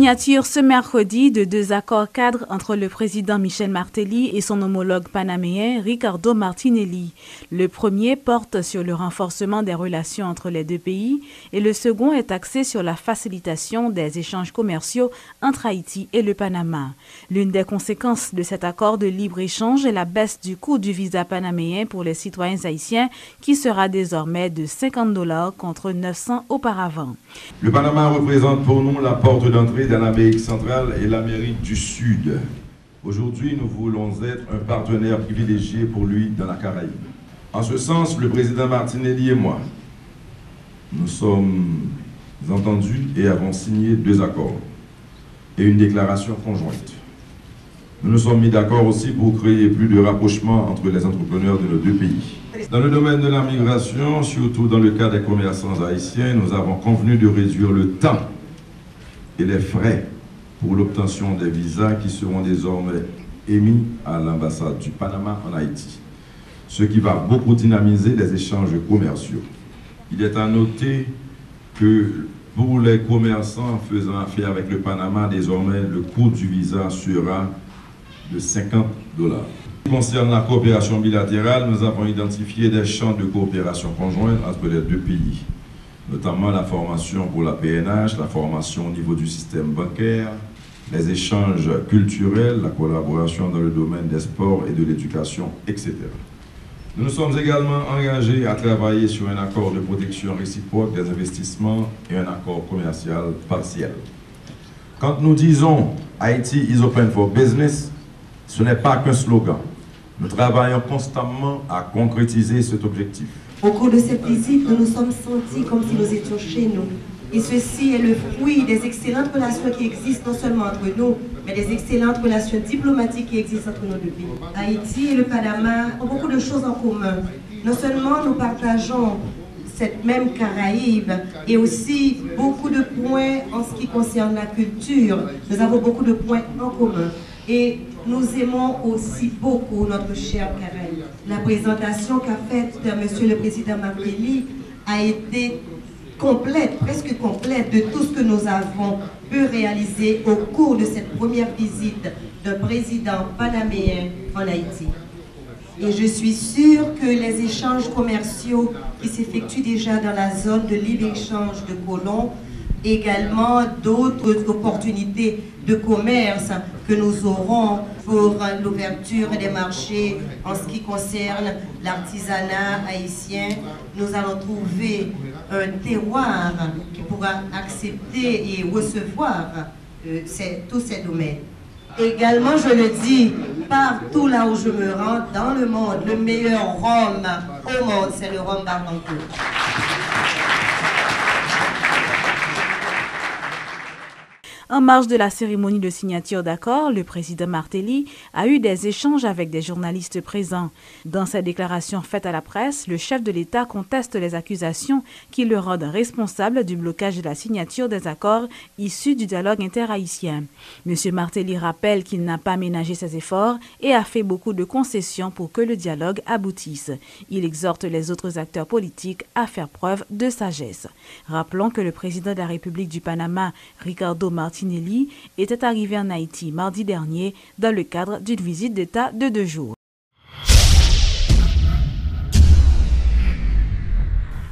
Signature ce mercredi de 2 accords cadres entre le président Michel Martelly et son homologue panaméen Ricardo Martinelli. Le premier porte sur le renforcement des relations entre les deux pays et le second est axé sur la facilitation des échanges commerciaux entre Haïti et le Panama. L'une des conséquences de cet accord de libre-échange est la baisse du coût du visa panaméen pour les citoyens haïtiens qui sera désormais de $50 contre 900 auparavant. Le Panama représente pour nous la porte d'entrée dans l'Amérique centrale et l'Amérique du Sud. Aujourd'hui, nous voulons être un partenaire privilégié pour lui dans la Caraïbe. En ce sens, le président Martinelli et moi, nous sommes entendus et avons signé 2 accords et une déclaration conjointe. Nous nous sommes mis d'accord aussi pour créer plus de rapprochement entre les entrepreneurs de nos 2 pays. Dans le domaine de la migration, surtout dans le cas des commerçants haïtiens, nous avons convenu de réduire le temps et les frais pour l'obtention des visas qui seront désormais émis à l'ambassade du Panama en Haïti, ce qui va beaucoup dynamiser les échanges commerciaux. Il est à noter que pour les commerçants faisant affaire avec le Panama, désormais le coût du visa sera de $50. Concernant la coopération bilatérale, nous avons identifié des champs de coopération conjointe entre les 2 pays, notamment la formation pour la PNH, la formation au niveau du système bancaire, les échanges culturels, la collaboration dans le domaine des sports et de l'éducation, etc. Nous nous sommes également engagés à travailler sur un accord de protection réciproque des investissements et un accord commercial partiel. Quand nous disons « Haïti is open for business », ce n'est pas qu'un slogan. Nous travaillons constamment à concrétiser cet objectif. Au cours de cette visite, nous nous sommes sentis comme si nous étions chez nous. Et ceci est le fruit des excellentes relations qui existent non seulement entre nous, mais des excellentes relations diplomatiques qui existent entre nos 2 pays. Haïti et le Panama ont beaucoup de choses en commun. Non seulement nous partageons cette même Caraïbe et aussi beaucoup de points en ce qui concerne la culture. Nous avons beaucoup de points en commun. Et nous aimons aussi beaucoup notre chère Caraïbe. La présentation qu'a faite Monsieur le Président Martelly a été complète, presque complète, de tout ce que nous avons pu réaliser au cours de cette première visite d'un président panaméen en Haïti. Et je suis sûre que les échanges commerciaux qui s'effectuent déjà dans la zone de libre-échange de Colomb, également d'autres opportunités de commerce que nous aurons pour l'ouverture des marchés en ce qui concerne l'artisanat haïtien. Nous allons trouver un terroir qui pourra accepter et recevoir tous ces domaines. Également, je le dis, partout là où je me rends dans le monde, le meilleur rhum au monde, c'est le rhum Barbancourt. En marge de la cérémonie de signature d'accord, le président Martelly a eu des échanges avec des journalistes présents. Dans sa déclaration faite à la presse, le chef de l'État conteste les accusations qui le rendent responsable du blocage de la signature des accords issus du dialogue interhaïtien. M. Martelly rappelle qu'il n'a pas ménagé ses efforts et a fait beaucoup de concessions pour que le dialogue aboutisse. Il exhorte les autres acteurs politiques à faire preuve de sagesse. Rappelons que le président de la République du Panama, Ricardo Martinelli, était arrivé en Haïti mardi dernier dans le cadre d'une visite d'État de 2 jours.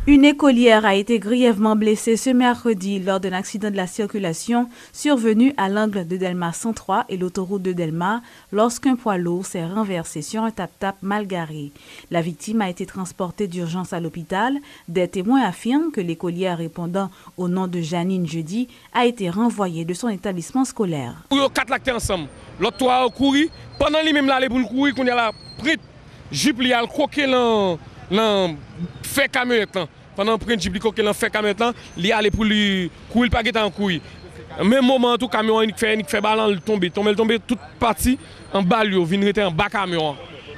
Une écolière a été grièvement blessée ce mercredi lors d'un accident de la circulation survenu à l'angle de Delma 103 et l'autoroute de Delma lorsqu'un poids lourd s'est renversé sur un tap-tap mal garé. La victime a été transportée d'urgence à l'hôpital. Des témoins affirment que l'écolière répondant au nom de Janine Jeudi a été renvoyée de son établissement scolaire. Pour 4 acteurs ensemble, l'autre 3 a couru, pendant lui-même là, pour courir, qu'on a la pris jupe, il a croqué dans fait camionnette. Pendant que le jeep qui fait camionnette, il allait pour lui courir, pas en courir. Même moment tout camion il fait ballon, il tombe toute partie en bas lui, vient rester en bas camion.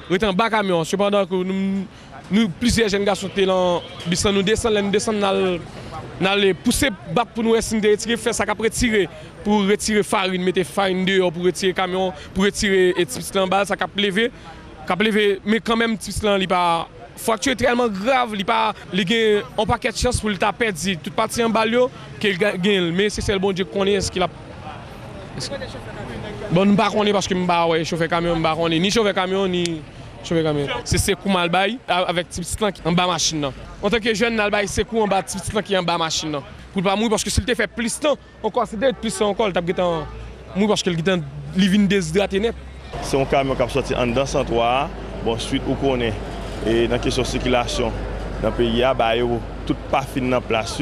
Rester en bas camion. Cependant que nous plusieurs jeunes garçons nous descendons dans pousser bac pour nous essayer de faire ça qu'après tirer pour retirer farine, mettre farine dehors pour retirer camion, pour retirer et petit en bas ça cap lever, mais quand même petit il pas fracture tellement grave, il pas un paquet de chance pour le taper toute partie en balio qu'il gagne, mais c'est le bon Dieu qui connaît ce qu'il a Bon, je ne sais pas parce que je ne suis chauffeur camion, ni chauffeur camion, ni chauffeur camion. C'est Sekou Malbaï avec petit temps qui en bas machine. En tant que jeune, Malbaï Sekou en bas petit temps qui en bas machine. Pour pas mourir parce que s'il te fait plus de temps, encore c'est d'être plus encore, il t'a mourir parce que il vient déshydraté net. C'est un camion qui a sorti en dedans sans toit. Bon, suite où qu'on est et dans la question de circulation dans le pays, bah, tout pas fini dans place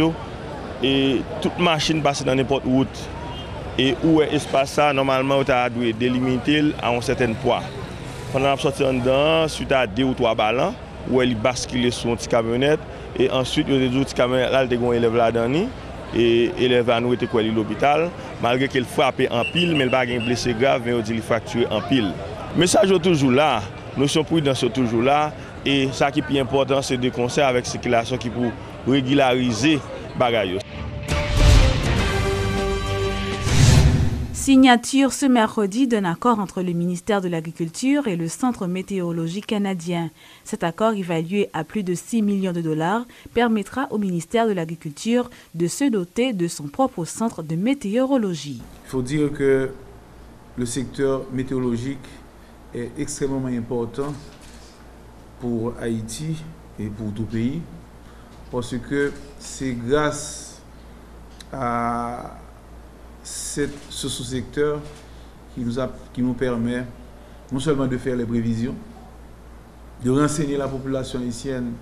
et toute machine passe dans n'importe où. Et où est l'espace ça, normalement, on a dû délimiter à un certain poids. Pendant la sortie en dedans, suite à 2 ou 3 ballons, où elle bascule sur une petite camionnette, et ensuite, il y a des autres camionnettes, là, il y a un élève là-dedans, et l'élève à nous était à l'hôpital, malgré qu'il frappé en pile, mais il n'a pas blessé grave, mais il dit qu'il fracturé en pile. Le message est toujours là, notion prudence est toujours là, et ça qui est plus important, c'est de concert avec la circulation qui pour régulariser les bagages. Signature ce mercredi d'un accord entre le ministère de l'Agriculture et le Centre météorologique canadien. Cet accord, évalué à plus de 6 millions de dollars, permettra au ministère de l'Agriculture de se doter de son propre centre de météorologie. Il faut dire que le secteur météorologique est extrêmement important pour Haïti et pour tout pays, parce que c'est grâce à ce sous-secteur qui nous permet non seulement de faire les prévisions, de renseigner la population haïtienne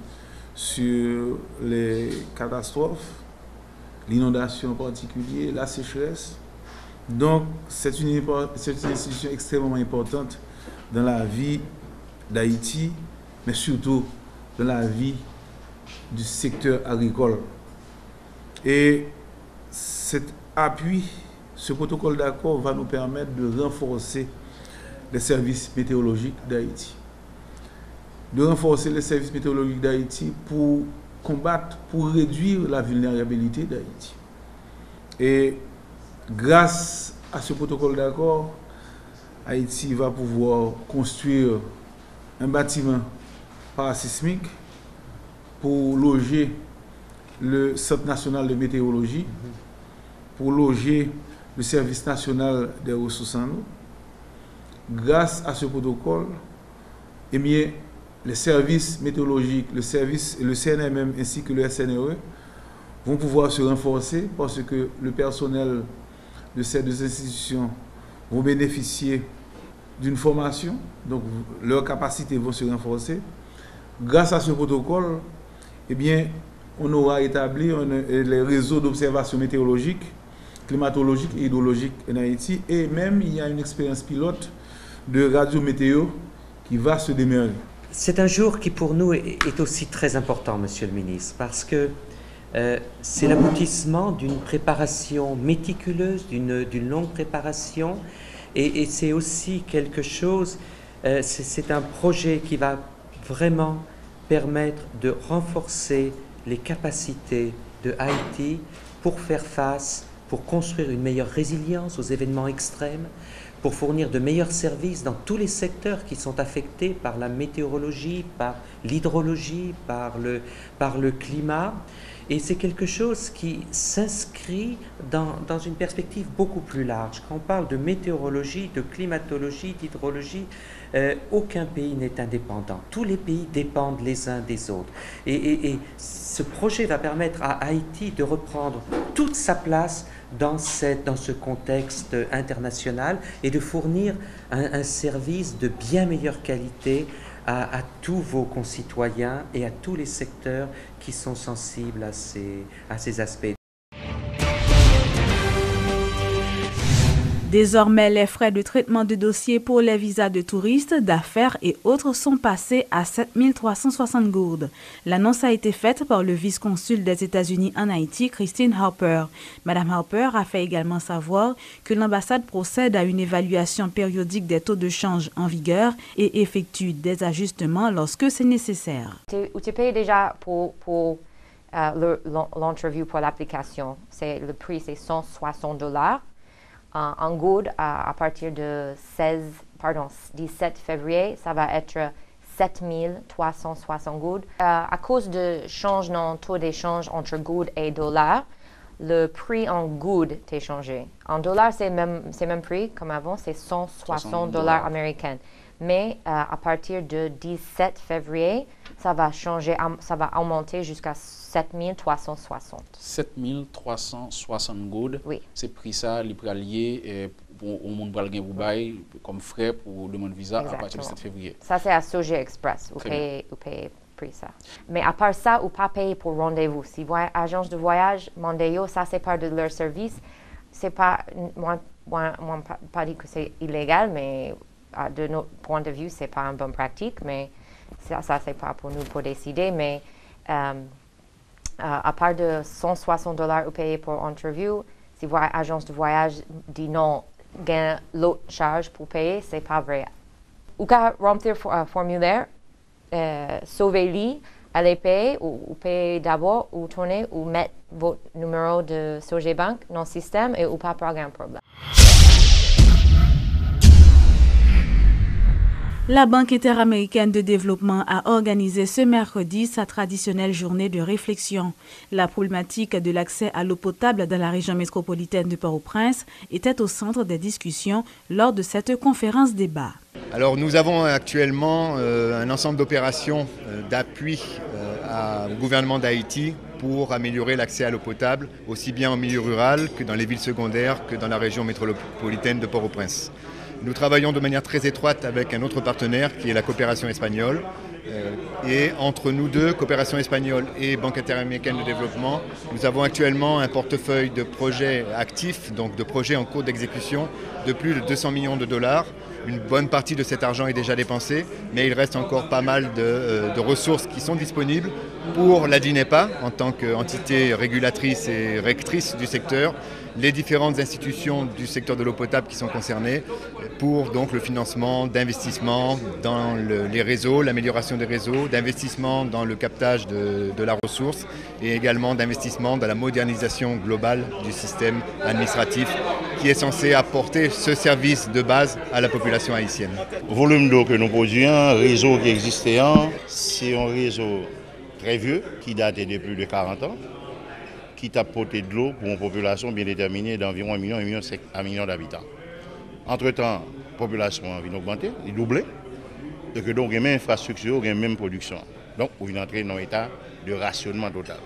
sur les catastrophes, l'inondation en particulier, la sécheresse. Donc, c'est une institution extrêmement importante dans la vie d'Haïti, mais surtout dans la vie du secteur agricole. Et cet appui, ce protocole d'accord va nous permettre de renforcer les services météorologiques d'Haïti. De renforcer les services météorologiques d'Haïti pour combattre, pour réduire la vulnérabilité d'Haïti. Et grâce à ce protocole d'accord, Haïti va pouvoir construire un bâtiment parasismique pour loger le Centre national de météorologie, pour loger le Service national des ressources en eau. Grâce à ce protocole, eh bien, les services météorologiques, le CNMM ainsi que le SNRE vont pouvoir se renforcer parce que le personnel de ces deux institutions vont bénéficier d'une formation, donc leurs capacités vont se renforcer. Grâce à ce protocole, eh bien, on aura établi les réseaux d'observation météorologique, climatologique et hydrologique en Haïti, et même il y a une expérience pilote de radio-météo qui va se démarrer. C'est un jour qui pour nous est aussi très important, Monsieur le ministre, parce que c'est l'aboutissement d'une préparation méticuleuse, d'une longue préparation, et c'est aussi quelque chose, c'est un projet qui va vraiment permettre de renforcer les capacités de Haïti pour faire face, pour construire une meilleure résilience aux événements extrêmes, pour fournir de meilleurs services dans tous les secteurs qui sont affectés par la météorologie, par l'hydrologie, par le climat. Et c'est quelque chose qui s'inscrit dans une perspective beaucoup plus large. Quand on parle de météorologie, de climatologie, d'hydrologie, aucun pays n'est indépendant. Tous les pays dépendent les uns des autres. Et ce projet va permettre à Haïti de reprendre toute sa place dans ce contexte international et de fournir un service de bien meilleure qualité à tous vos concitoyens et à tous les secteurs qui sont sensibles à ces aspects. Désormais, les frais de traitement de dossier pour les visas de touristes, d'affaires et autres sont passés à 7 360 gourdes. L'annonce a été faite par le vice-consul des États-Unis en Haïti, Christine Harper. Madame Harper a fait également savoir que l'ambassade procède à une évaluation périodique des taux de change en vigueur et effectue des ajustements lorsque c'est nécessaire. Tu payes déjà pour l'entrevue pour l'application. Le prix, c'est $160. En gourde, à partir de 17 février, ça va être 7 360 gourdes. À cause de changement taux d'échange entre gourdes et dollars, le prix en good t'est changé. En dollars, c'est même prix comme avant, c'est 160 dollars américains. Mais à partir du 17 février, ça va changer, ça va augmenter jusqu'à 7360. 7360 good. Oui. C'est prix ça, les prix alliés pour au monde pour bail comme frais pour demander visa à partir du 7 février. Ça c'est à Sogei Express, vous payez prix ça. Mais à part ça, ou pas payer pour rendez-vous. Si agence de voyage, Mondeo, ça c'est part de leur service. C'est pas, moi pas dit que c'est illégal, mais de notre point de vue, c'est pas une bonne pratique, mais ça c'est pas pour nous pour décider. Mais à part de 160 dollars ou payer pour interview, si agence de voyage dit non, gagne l'autre charge pour payer, c'est pas vrai. Ou qu'à remplir formulaire, sauvez-le, allez payer ou payer d'abord ou tourner ou mettre votre numéro de Sogei Bank dans le système et ou pas aucun problème. La Banque interaméricaine de développement a organisé ce mercredi sa traditionnelle journée de réflexion. La problématique de l'accès à l'eau potable dans la région métropolitaine de Port-au-Prince était au centre des discussions lors de cette conférence débat. Alors nous avons actuellement un ensemble d'opérations d'appui au gouvernement d'Haïti pour améliorer l'accès à l'eau potable, aussi bien en milieu rural que dans les villes secondaires que dans la région métropolitaine de Port-au-Prince. Nous travaillons de manière très étroite avec un autre partenaire qui est la coopération espagnole. Et entre nous deux, coopération espagnole et Banque interaméricaine de développement, nous avons actuellement un portefeuille de projets actifs, donc de projets en cours d'exécution, de plus de 200 millions de dollars. Une bonne partie de cet argent est déjà dépensée, mais il reste encore pas mal de ressources qui sont disponibles pour la DINEPA en tant qu'entité régulatrice et rectrice du secteur, les différentes institutions du secteur de l'eau potable qui sont concernées pour donc le financement d'investissements dans les réseaux, l'amélioration des réseaux, d'investissements dans le captage de la ressource et également d'investissements dans la modernisation globale du système administratif qui est censé apporter ce service de base à la population haïtienne. Le volume d'eau que nous produisons, réseau qui existait, c'est un réseau très vieux qui date de plus de 40 ans. Qui t'a porté de l'eau pour une population bien déterminée d'environ 1 million d'habitants. Entre-temps, la population a augmenté, il a doublé, et que donc il y a même infrastructure, il y a même production. Donc, on vient entrer dans un état de rationnement total.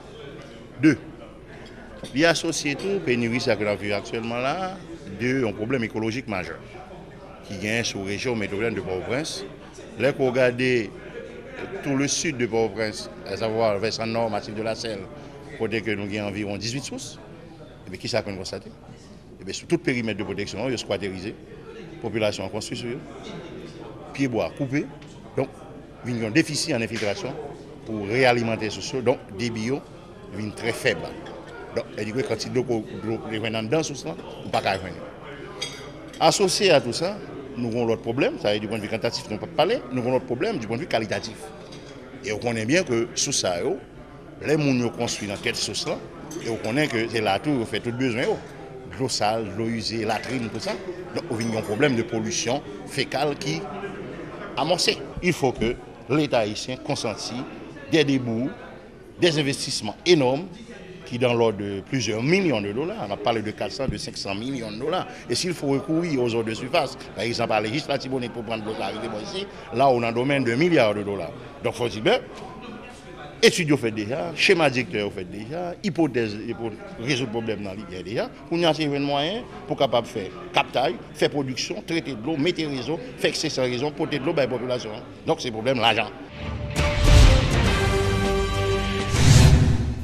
2. Il y a associé tout, pénurie que nous vivons actuellement là, un problème écologique majeur qui gagne sur la région métropolitaine de Port-au-Prince. Là, qu'on regarde tout le sud de Port-au-Prince, à savoir le versant nord, massif de la Selle, côté que nous avons environ 18 sources, et qui ça qu'on constate? Sur tout périmètre de protection, il y a squatterisé, population construite sur eux, pieds-bois coupés, donc il y a un déficit en infiltration pour réalimenter ce sol, donc des bio viennent très faibles. Donc, il dit que quand il y a de l'eau dans ce sol, on ne peut pas revenir. Associé à tout ça, nous avons l'autre problème, ça veut dire du point de vue quantitatif, nous ne pouvons pas parler, nous avons l'autre problème du point de vue qualitatif. Et on connaît bien que sous ça, les gens construisent dans cette sauce-là, et on connaît que c'est là tout, on fait tout besoin. De l'eau sale, de l'eau usée, latrine, tout ça. Donc, il y a un problème de pollution fécale qui amorcé. Il faut que l'État haïtien consentisse des débouts, des investissements énormes qui dans l'ordre de plusieurs millions de dollars. On a parlé de 400, de 500 millions de dollars. Et s'il faut recourir aux eaux de surface, par exemple, à la législative pour prendre l'eau ici, là, on a un domaine de milliards de dollars. Donc, il faut dire, études fait déjà, schéma directeur fait déjà, hypothèse pour résoudre le problème dans l'idée déjà. On a un moyen pour capable faire captage, faire production, traiter de l'eau, mettre réseau, faire accès sans raison, porter de l'eau à la population. Donc c'est le problème l'argent.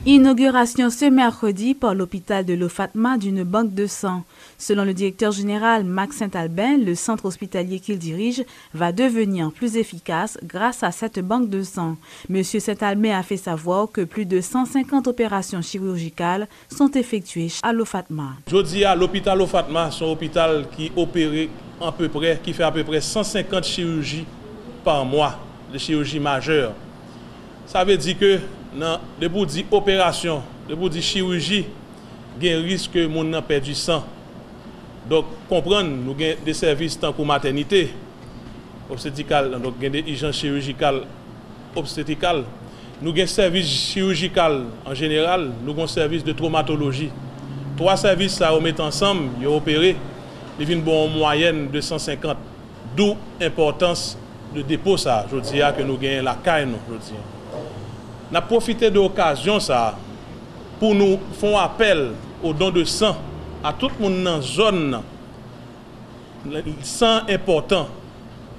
Inauguration ce mercredi par l'hôpital de l'Ofatma d'une banque de sang. Selon le directeur général Max Saint-Albin, le centre hospitalier qu'il dirige va devenir plus efficace grâce à cette banque de sang. Monsieur Saint-Albin a fait savoir que plus de 150 opérations chirurgicales sont effectuées à l'Ofatma. Je dis à l'hôpital Ofatma, c'est un hôpital qui opère qui fait à peu près 150 chirurgies par mois, de chirurgies majeures. Ça veut dire que depuis dire opération, depuis dire chirurgie, il y a un risque que les gens perdent du sang. Donc, comprendre, nous avons des services tant que maternité, obstétricale, donc des hygiènes chirurgicales obstétricales. Nous avons des services chirurgicaux en général, nous avons des services de traumatologie. 3 services ça on met ensemble, ils opéré, ils viennent bon en moyenne de 150. D'où l'importance de dépôt ça, je dis que nous gagnons la caille nous, je dis. On a profité de l'occasion ça pour nous faire appel au don de sang à tout le monde dans la zone. Le sang important.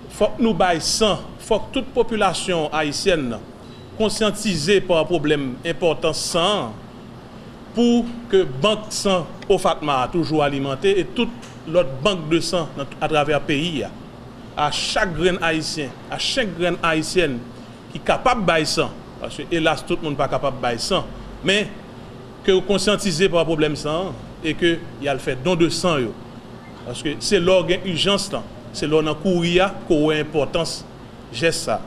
Il faut que nous baillons sang, il faut que toute population haïtienne conscientisée par un problème important sang pour que banque sang au Fatma toujours alimentée et toute l'autre banque de sang à travers le pays. À chaque grain haïtien, à chaque grain haïtienne qui est capable de bailler sang, parce que hélas tout le monde n'est pas capable de bailler sang, mais que vous conscientisez par le problème sang et que il y a le fait don de sang yo. Parce que c'est l'organe urgence, c'est l'organe courir qui a importance geste ça.